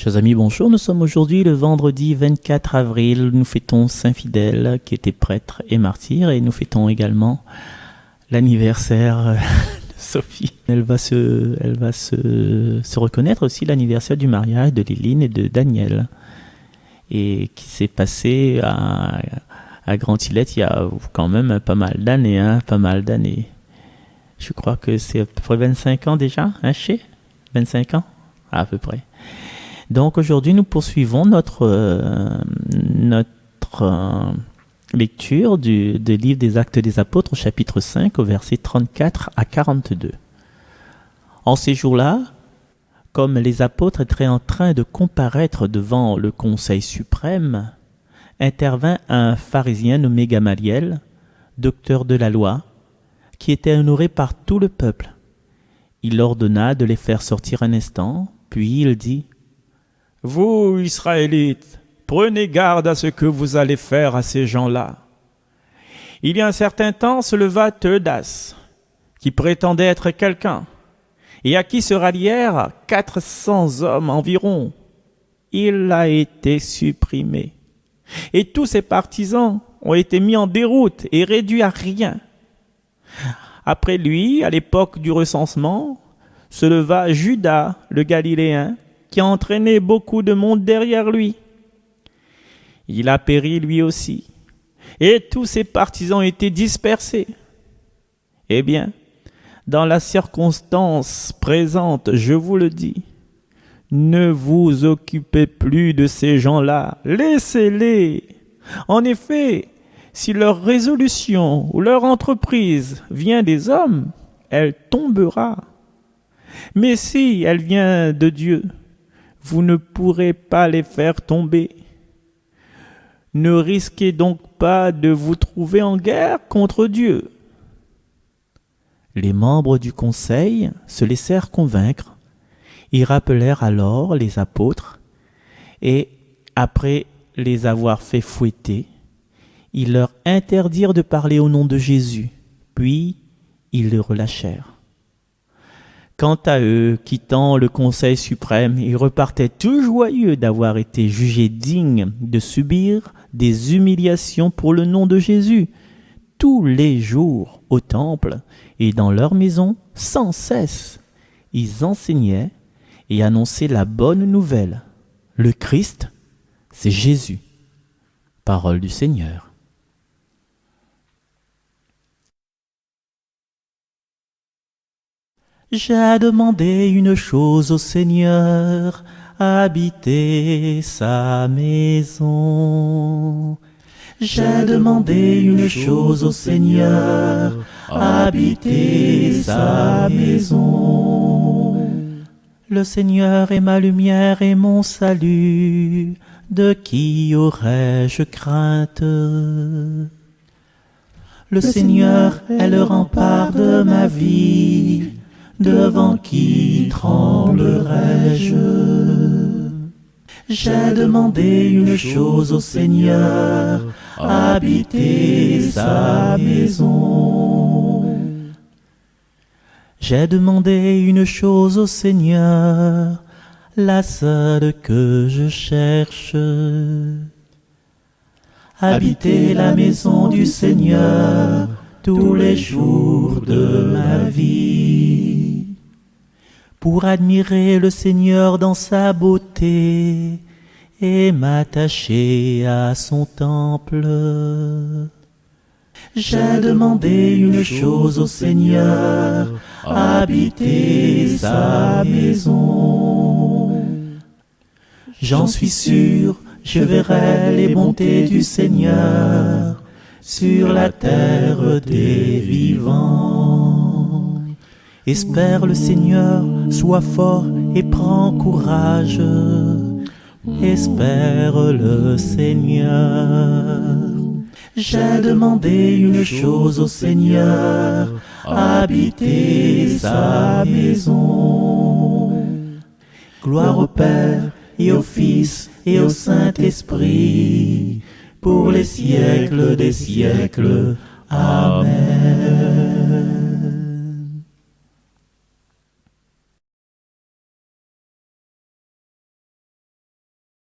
Chers amis, bonjour. Nous sommes aujourd'hui le vendredi 24 avril. Nous fêtons Saint Fidèle qui était prêtre et martyr, et nous fêtons également l'anniversaire de Sophie. Elle va se reconnaître aussi l'anniversaire du mariage de Léline et de Daniel, et qui s'est passé à Grand-Îlette il y a quand même pas mal d'années. Je crois que c'est à peu près 25 ans déjà, hein, 25 ans à peu près. Donc aujourd'hui, nous poursuivons notre lecture du livre des Actes des Apôtres, au chapitre 5, au verset 34 à 42. En ces jours-là, comme les apôtres étaient en train de comparaître devant le Conseil suprême, intervint un pharisien nommé Gamaliel, docteur de la loi, qui était honoré par tout le peuple. Il ordonna de les faire sortir un instant, puis il dit: « Vous, Israélites, prenez garde à ce que vous allez faire à ces gens-là. Il y a un certain temps se leva Theudas, qui prétendait être quelqu'un, et à qui se rallièrent 400 hommes environ. Il a été supprimé, et tous ses partisans ont été mis en déroute et réduits à rien. Après lui, à l'époque du recensement, se leva Judas, le Galiléen, qui a entraîné beaucoup de monde derrière lui. Il a péri lui aussi, et tous ses partisans ont été dispersés. Eh bien, dans la circonstance présente, je vous le dis, ne vous occupez plus de ces gens-là, laissez-les. En effet, si leur résolution ou leur entreprise vient des hommes, elle tombera. Mais si elle vient de Dieu, vous ne pourrez pas les faire tomber. Ne risquez donc pas de vous trouver en guerre contre Dieu. » Les membres du conseil se laissèrent convaincre. Ils rappelèrent alors les apôtres, et après les avoir fait fouetter, ils leur interdirent de parler au nom de Jésus, puis ils les relâchèrent. Quant à eux, quittant le Conseil suprême, ils repartaient tout joyeux d'avoir été jugés dignes de subir des humiliations pour le nom de Jésus, tous les jours au temple et dans leur maison, sans cesse. Ils enseignaient et annonçaient la bonne nouvelle. Le Christ, c'est Jésus. Parole du Seigneur. J'ai demandé une chose au Seigneur, habiter sa maison. J'ai demandé une chose au Seigneur, habiter sa maison. Le Seigneur est ma lumière et mon salut, de qui aurais-je crainte? Le Seigneur est le rempart de ma vie, devant qui tremblerai-je? J'ai demandé une chose au Seigneur, habiter sa maison. J'ai demandé une chose au Seigneur, la seule que je cherche. Habiter la maison du Seigneur tous les jours de ma vie, pour admirer le Seigneur dans sa beauté et m'attacher à son temple. J'ai demandé une chose au Seigneur, habiter sa maison. J'en suis sûr, je verrai les bontés du Seigneur sur la terre des vivants. Espère le Seigneur, sois fort et prends courage. Espère le Seigneur. J'ai demandé une chose au Seigneur, habiter sa maison. Gloire au Père et au Fils et au Saint-Esprit, pour les siècles des siècles. Amen.